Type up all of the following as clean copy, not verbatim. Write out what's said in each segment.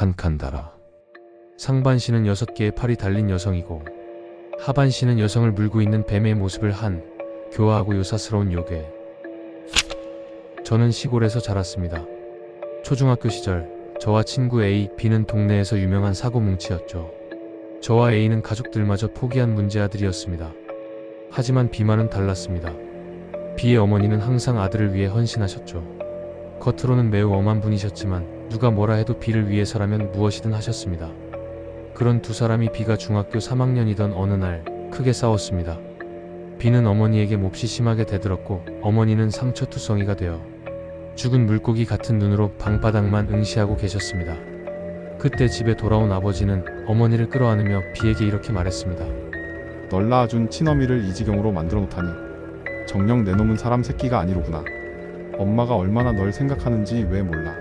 칸칸 달아. 상반신은 6개의 팔이 달린 여성이고 하반신은 여성을 물고 있는 뱀의 모습을 한 교화하고 요사스러운 요괴. 저는 시골에서 자랐습니다. 초중학교 시절 저와 친구 A, B는 동네에서 유명한 사고뭉치였죠. 저와 A는 가족들마저 포기한 문제아들이었습니다. 하지만 B만은 달랐습니다. B의 어머니는 항상 아들을 위해 헌신하셨죠. 겉으로는 매우 엄한 분이셨지만 누가 뭐라 해도 B를 위해서라면 무엇이든 하셨습니다. 그런 두 사람이 B가 중학교 3학년이던 어느 날 크게 싸웠습니다. B는 어머니에게 몹시 심하게 대들었고 어머니는 상처투성이가 되어 죽은 물고기 같은 눈으로 방바닥만 응시하고 계셨습니다. 그때 집에 돌아온 아버지는 어머니를 끌어안으며 B에게 이렇게 말했습니다. 널 낳아준 친어미를 이 지경으로 만들어 놓다니 정녕 내놈은 사람 새끼가 아니로구나. 엄마가 얼마나 널 생각하는지 왜 몰라.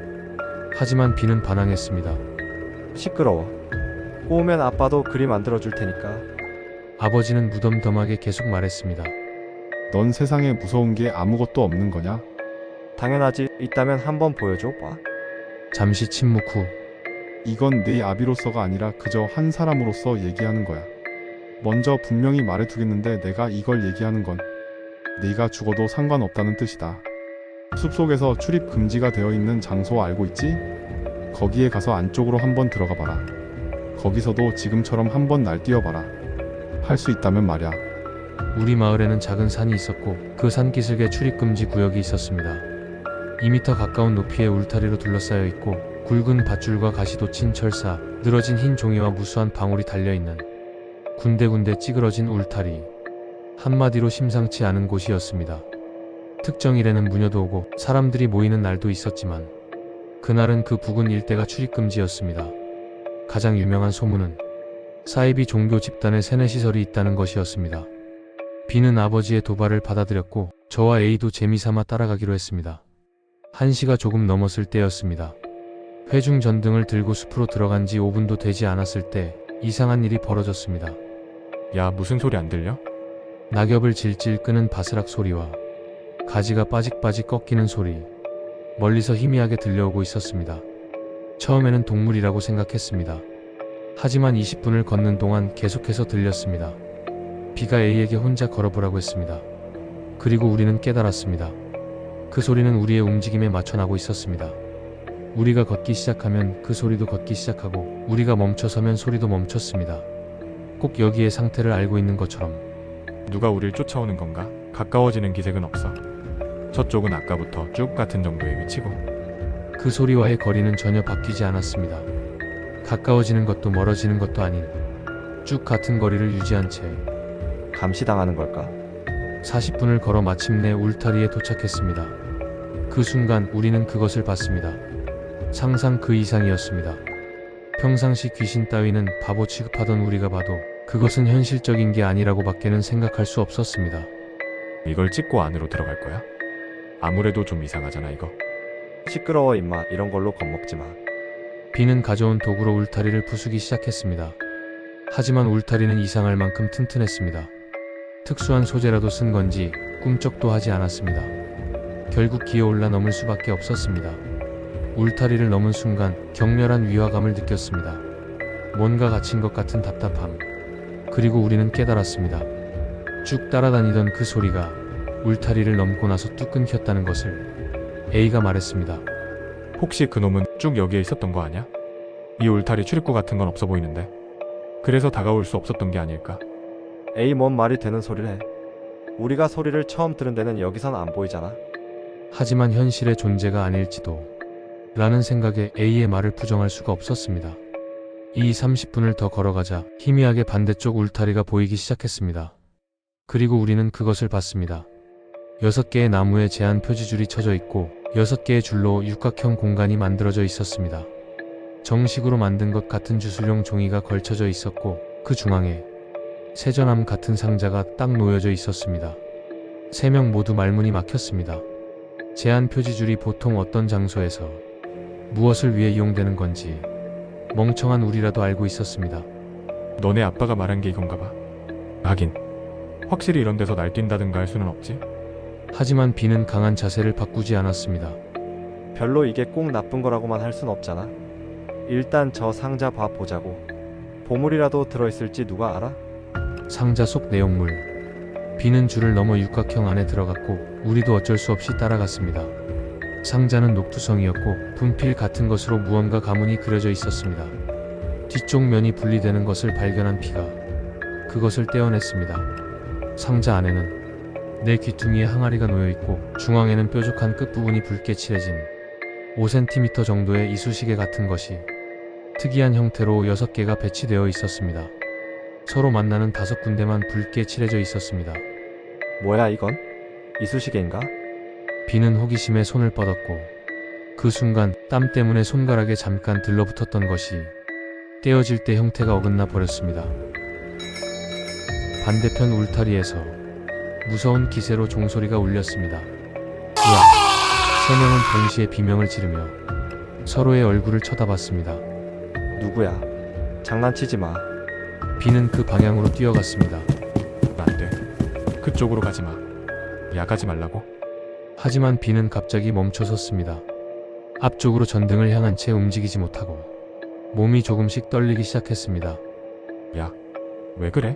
하지만 B는 반항했습니다. 시끄러워. 꼬우면 아빠도 그리 만들어줄 테니까. 아버지는 무덤덤하게 계속 말했습니다. 넌 세상에 무서운 게 아무것도 없는 거냐? 당연하지. 있다면 한번 보여줘 봐. 잠시 침묵 후 이건 네 아비로서가 아니라 그저 한 사람으로서 얘기하는 거야. 먼저 분명히 말해두겠는데 내가 이걸 얘기하는 건 네가 죽어도 상관없다는 뜻이다. 숲속에서 출입 금지가 되어 있는 장소 알고 있지? 거기에 가서 안쪽으로 한번 들어가 봐라. 거기서도 지금처럼 한번 날뛰어봐라. 할 수 있다면 말야. 우리 마을에는 작은 산이 있었고 그 산 기슭에 출입금지 구역이 있었습니다. 2m 가까운 높이의 울타리로 둘러싸여 있고 굵은 밧줄과 가시도 친 철사, 늘어진 흰 종이와 무수한 방울이 달려있는 군데군데 찌그러진 울타리. 한마디로 심상치 않은 곳이었습니다. 특정일에는 무녀도 오고 사람들이 모이는 날도 있었지만 그날은 그 부근 일대가 출입금지였습니다. 가장 유명한 소문은 사이비 종교 집단의 세뇌시설이 있다는 것이었습니다. B는 아버지의 도발을 받아들였고 저와 A도 재미삼아 따라가기로 했습니다. 1시가 조금 넘었을 때였습니다. 회중전등을 들고 숲으로 들어간 지 5분도 되지 않았을 때 이상한 일이 벌어졌습니다. 야, 무슨 소리 안 들려? 낙엽을 질질 끄는 바스락 소리와 가지가 빠직빠직 꺾이는 소리, 멀리서 희미하게 들려오고 있었습니다. 처음에는 동물이라고 생각했습니다. 하지만 20분을 걷는 동안 계속해서 들렸습니다. B가 A에게 혼자 걸어보라고 했습니다. 그리고 우리는 깨달았습니다. 그 소리는 우리의 움직임에 맞춰 나고 있었습니다. 우리가 걷기 시작하면 그 소리도 걷기 시작하고 우리가 멈춰서면 소리도 멈췄습니다. 꼭 여기의 상태를 알고 있는 것처럼. 누가 우릴 쫓아오는 건가? 가까워지는 기색은 없어. 저쪽은 아까부터 쭉 같은 정도의 위치고. 그 소리와의 거리는 전혀 바뀌지 않았습니다. 가까워지는 것도 멀어지는 것도 아닌 쭉 같은 거리를 유지한 채 감시당하는 걸까? 40분을 걸어 마침내 울타리에 도착했습니다. 그 순간 우리는 그것을 봤습니다. 상상 그 이상이었습니다. 평상시 귀신 따위는 바보 취급하던 우리가 봐도 그것은 현실적인 게 아니라고 밖에는 생각할 수 없었습니다. 이걸 찍고 안으로 들어갈 거야? 아무래도 좀 이상하잖아 이거. 시끄러워 임마. 이런 걸로 겁먹지 마. B는 가져온 도구로 울타리를 부수기 시작했습니다. 하지만 울타리는 이상할 만큼 튼튼했습니다. 특수한 소재라도 쓴 건지 꿈쩍도 하지 않았습니다. 결국 기어올라 넘을 수밖에 없었습니다. 울타리를 넘은 순간 격렬한 위화감을 느꼈습니다. 뭔가 갇힌 것 같은 답답함. 그리고 우리는 깨달았습니다. 쭉 따라다니던 그 소리가 울타리를 넘고 나서 뚝 끊겼다는 것을. A가 말했습니다. 혹시 그놈은 쭉 여기에 있었던 거 아냐? 이 울타리 출입구 같은 건 없어 보이는데. 그래서 다가올 수 없었던 게 아닐까? 에이, 뭔 말이 되는 소리를 해. 우리가 소리를 처음 들은 데는 여기선 안 보이잖아. 하지만 현실의 존재가 아닐지도 라는 생각에 A의 말을 부정할 수가 없었습니다. 이 30분을 더 걸어가자 희미하게 반대쪽 울타리가 보이기 시작했습니다. 그리고 우리는 그것을 봤습니다. 6개의 나무에 제한 표지줄이 쳐져 있고 6개의 줄로 육각형 공간이 만들어져 있었습니다. 정식으로 만든 것 같은 주술용 종이가 걸쳐져 있었고 그 중앙에 세전함 같은 상자가 딱 놓여져 있었습니다. 3명 모두 말문이 막혔습니다. 제한 표지줄이 보통 어떤 장소에서 무엇을 위해 이용되는 건지 멍청한 우리라도 알고 있었습니다. 너네 아빠가 말한 게 이건가 봐. 하긴 확실히 이런 데서 날뛴다든가 할 수는 없지. 하지만 B는 강한 자세를 바꾸지 않았습니다. 별로 이게 꼭 나쁜 거라고만 할 순 없잖아. 일단 저 상자 봐 보자고. 보물이라도 들어있을지 누가 알아? 상자 속 내용물. 비는 줄을 넘어 육각형 안에 들어갔고 우리도 어쩔 수 없이 따라갔습니다. 상자는 녹두성이었고 분필 같은 것으로 무언가 가문이 그려져 있었습니다. 뒤쪽 면이 분리되는 것을 발견한 피가 그것을 떼어냈습니다. 상자 안에는 내 귀퉁이에 항아리가 놓여있고 중앙에는 뾰족한 끝부분이 붉게 칠해진 5cm 정도의 이쑤시개 같은 것이 특이한 형태로 6개가 배치되어 있었습니다. 서로 만나는 5군데만 붉게 칠해져 있었습니다. 뭐야 이건? 이쑤시개인가? 비는 호기심에 손을 뻗었고 그 순간 땀 때문에 손가락에 잠깐 들러붙었던 것이 떼어질 때 형태가 어긋나 버렸습니다. 반대편 울타리에서 무서운 기세로 종소리가 울렸습니다. 으악! 3명은 동시에 비명을 지르며 서로의 얼굴을 쳐다봤습니다. 누구야? 장난치지 마. 비는 그 방향으로 뛰어갔습니다. 안 돼. 그쪽으로 가지 마. 야, 가지 말라고. 하지만 비는 갑자기 멈춰섰습니다. 앞쪽으로 전등을 향한 채 움직이지 못하고 몸이 조금씩 떨리기 시작했습니다. 야, 왜 그래?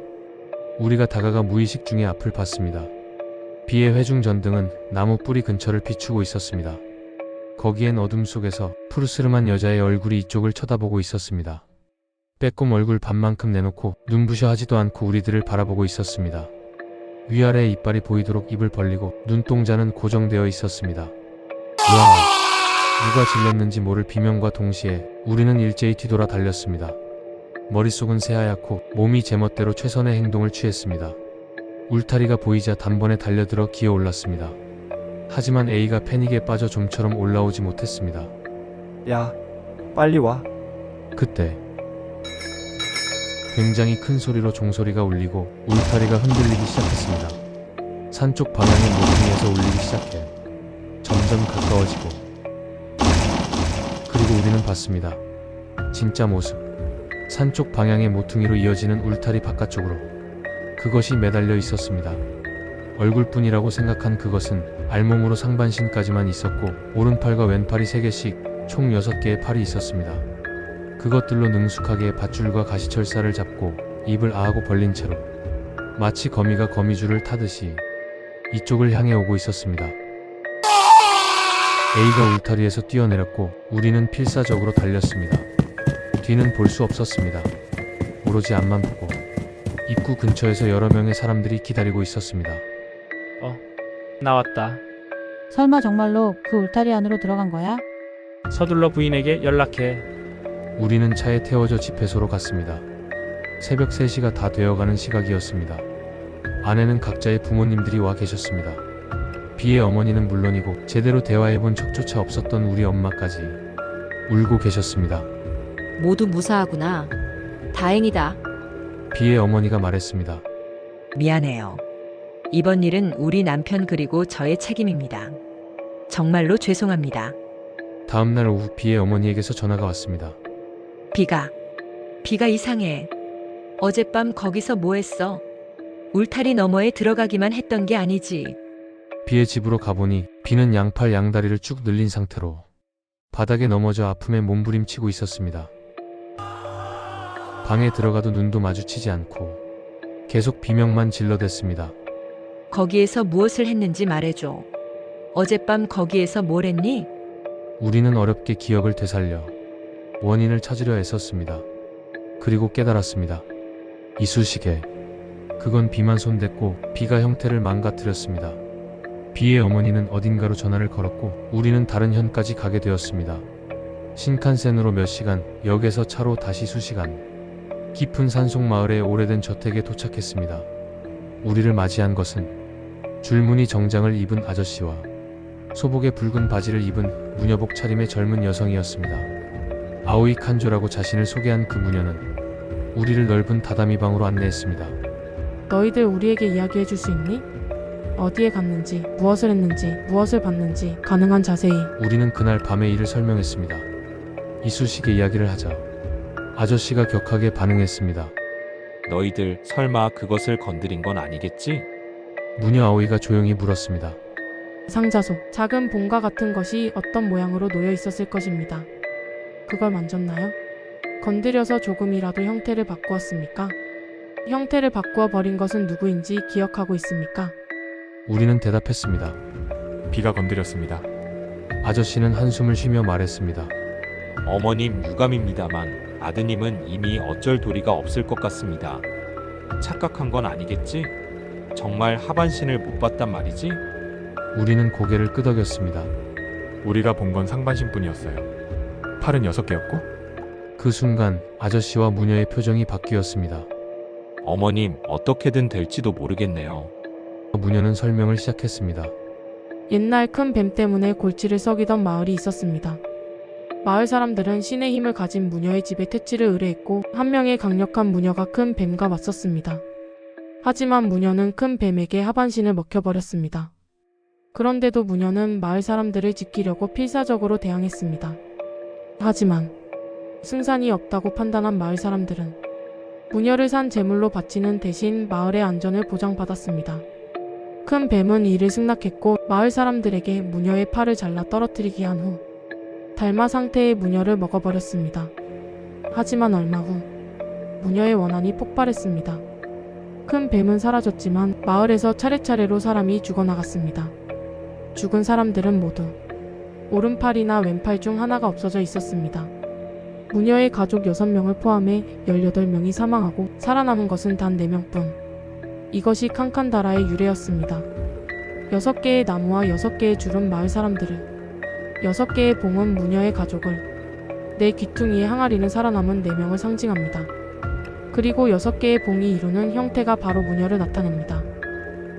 우리가 다가가 무의식 중에 앞을 봤습니다. 비의 회중 전등은 나무 뿌리 근처를 비추고 있었습니다. 거기엔 어둠 속에서 푸르스름한 여자의 얼굴이 이쪽을 쳐다보고 있었습니다. 빼꼼 얼굴 반만큼 내놓고 눈부셔 하지도 않고 우리들을 바라보고 있었습니다. 위아래에 이빨이 보이도록 입을 벌리고 눈동자는 고정되어 있었습니다. 우와! 누가 질렀는지 모를 비명과 동시에 우리는 일제히 뒤돌아 달렸습니다. 머릿속은 새하얗고 몸이 제멋대로 최선의 행동을 취했습니다. 울타리가 보이자 단번에 달려들어 기어 올랐습니다. 하지만 A가 패닉에 빠져 좀처럼 올라오지 못했습니다. 야, 빨리 와. 그때 굉장히 큰 소리로 종소리가 울리고 울타리가 흔들리기 시작했습니다. 산 쪽 방향의 모퉁이에서 울리기 시작해 점점 가까워지고 그리고 우리는 봤습니다. 진짜 모습. 산 쪽 방향의 모퉁이로 이어지는 울타리 바깥쪽으로 그것이 매달려 있었습니다. 얼굴뿐이라고 생각한 그것은 알몸으로 상반신까지만 있었고 오른팔과 왼팔이 3개씩 총 6개의 팔이 있었습니다. 그것들로 능숙하게 밧줄과 가시철사를 잡고 입을 아하고 벌린 채로 마치 거미가 거미줄을 타듯이 이쪽을 향해 오고 있었습니다. A가 울타리에서 뛰어내렸고 우리는 필사적으로 달렸습니다. 뒤는 볼 수 없었습니다. 오로지 앞만 보고 입구 근처에서 여러 명의 사람들이 기다리고 있었습니다. 나왔다. 설마 정말로 그 울타리 안으로 들어간 거야? 서둘러 부인에게 연락해. 우리는 차에 태워져 집회소로 갔습니다. 새벽 3시가 다 되어가는 시각이었습니다. 안에는 각자의 부모님들이 와 계셨습니다. 비의 어머니는 물론이고 제대로 대화해본 적조차 없었던 우리 엄마까지 울고 계셨습니다. 모두 무사하구나. 다행이다. 비의 어머니가 말했습니다. 미안해요. 이번 일은 우리 남편 그리고 저의 책임입니다. 정말로 죄송합니다. 다음날 오후 비의 어머니에게서 전화가 왔습니다. 비가 이상해. 어젯밤 거기서 뭐 했어? 울타리 너머에 들어가기만 했던 게 아니지. 비의 집으로 가보니 비는 양팔 양다리를 쭉 늘린 상태로 바닥에 넘어져 아픔에 몸부림치고 있었습니다. 방에 들어가도 눈도 마주치지 않고 계속 비명만 질러댔습니다. 거기에서 무엇을 했는지 말해줘. 어젯밤 거기에서 뭘 했니? 우리는 어렵게 기억을 되살려 원인을 찾으려 애썼습니다. 그리고 깨달았습니다. 이쑤시개. 그건 비만 손댔고 비가 형태를 망가뜨렸습니다. 비의 어머니는 어딘가로 전화를 걸었고 우리는 다른 현까지 가게 되었습니다. 신칸센으로 몇 시간, 역에서 차로 다시 수시간. 깊은 산속 마을의 오래된 저택에 도착했습니다. 우리를 맞이한 것은 줄무늬 정장을 입은 아저씨와 소복에 붉은 바지를 입은 무녀복 차림의 젊은 여성이었습니다. 아오이 칸조라고 자신을 소개한 그 무녀는 우리를 넓은 다다미 방으로 안내했습니다. 너희들 우리에게 이야기해 줄 수 있니? 어디에 갔는지, 무엇을 했는지, 무엇을 봤는지 가능한 자세히. 우리는 그날 밤의 일을 설명했습니다. 이쑤시개 이야기를 하자 아저씨가 격하게 반응했습니다. 너희들 설마 그것을 건드린 건 아니겠지? 무녀 아오이가 조용히 물었습니다. 상자 속 작은 봉과 같은 것이 어떤 모양으로 놓여 있었을 것입니다. 그걸 만졌나요? 건드려서 조금이라도 형태를 바꾸었습니까? 형태를 바꾸어 버린 것은 누구인지 기억하고 있습니까? 우리는 대답했습니다. 비가 건드렸습니다. 아저씨는 한숨을 쉬며 말했습니다. 어머님 유감입니다만 아드님은 이미 어쩔 도리가 없을 것 같습니다. 착각한 건 아니겠지? 정말 하반신을 못 봤단 말이지? 우리는 고개를 끄덕였습니다. 우리가 본 건 상반신뿐이었어요. 팔은 6개였고 그 순간 아저씨와 무녀의 표정이 바뀌었습니다. 어머님 어떻게든 될지도 모르겠네요. 무녀는 설명을 시작했습니다. 옛날 큰 뱀 때문에 골치를 썩이던 마을이 있었습니다. 마을 사람들은 신의 힘을 가진 무녀의 집에 퇴치를 의뢰했고 한 명의 강력한 무녀가 큰 뱀과 맞섰습니다. 하지만 무녀는 큰 뱀에게 하반신을 먹혀버렸습니다. 그런데도 무녀는 마을 사람들을 지키려고 필사적으로 대항했습니다. 하지만 승산이 없다고 판단한 마을 사람들은 무녀를 산 제물로 바치는 대신 마을의 안전을 보장받았습니다. 큰 뱀은 이를 승낙했고 마을 사람들에게 무녀의 팔을 잘라 떨어뜨리게 한 후 달마 상태의 무녀를 먹어버렸습니다. 하지만 얼마 후 무녀의 원한이 폭발했습니다. 큰 뱀은 사라졌지만 마을에서 차례차례로 사람이 죽어나갔습니다. 죽은 사람들은 모두 오른팔이나 왼팔 중 하나가 없어져 있었습니다. 무녀의 가족 6명을 포함해 18명이 사망하고 살아남은 것은 단 4명뿐. 이것이 칸칸다라의 유래였습니다. 6개의 나무와 6개의 줄은 마을 사람들을, 6개의 봉은 무녀의 가족을, 4귀퉁이의 항아리는 살아남은 4명을 상징합니다. 그리고 6개의 봉이 이루는 형태가 바로 무녀를 나타냅니다.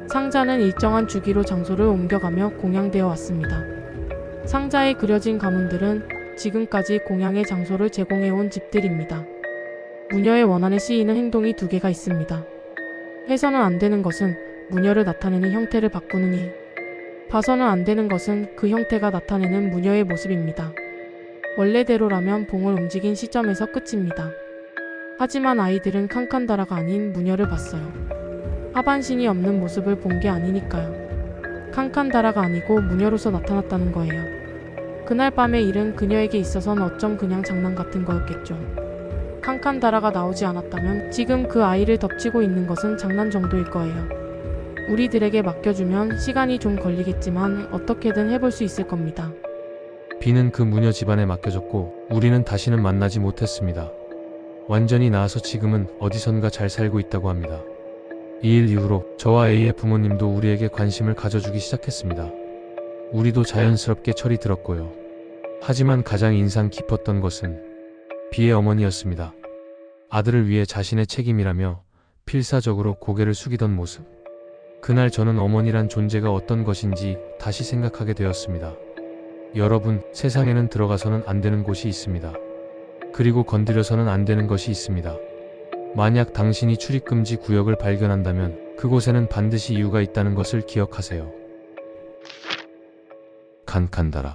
상자는 일정한 주기로 장소를 옮겨가며 공양되어 왔습니다. 상자에 그려진 가문들은 지금까지 공양의 장소를 제공해온 집들입니다. 무녀의 원한에 씌이는 행동이 2개가 있습니다. 해서는 안 되는 것은 무녀를 나타내는 형태를 바꾸는 일, 봐서는 안 되는 것은 그 형태가 나타내는 무녀의 모습입니다. 원래대로라면 봉을 움직인 시점에서 끝입니다. 하지만 아이들은 칸칸다라가 아닌 무녀를 봤어요. 하반신이 없는 모습을 본 게 아니니까요. 칸칸다라가 아니고 무녀로서 나타났다는 거예요. 그날 밤의 일은 그녀에게 있어선 어쩜 그냥 장난 같은 거였겠죠. 칸칸다라가 나오지 않았다면 지금 그 아이를 덮치고 있는 것은 장난 정도일 거예요. 우리들에게 맡겨주면 시간이 좀 걸리겠지만 어떻게든 해볼 수 있을 겁니다. 비는 그 무녀 집안에 맡겨졌고 우리는 다시는 만나지 못했습니다. 완전히 나아서 지금은 어디선가 잘 살고 있다고 합니다. 이 일 이후로 저와 A의 부모님도 우리에게 관심을 가져주기 시작했습니다. 우리도 자연스럽게 철이 들었고요. 하지만 가장 인상 깊었던 것은 B의 어머니였습니다. 아들을 위해 자신의 책임이라며 필사적으로 고개를 숙이던 모습. 그날 저는 어머니란 존재가 어떤 것인지 다시 생각하게 되었습니다. 여러분, 세상에는 들어가서는 안 되는 곳이 있습니다. 그리고 건드려서는 안 되는 것이 있습니다. 만약 당신이 출입금지 구역을 발견한다면 그곳에는 반드시 이유가 있다는 것을 기억하세요. 칸칸다라.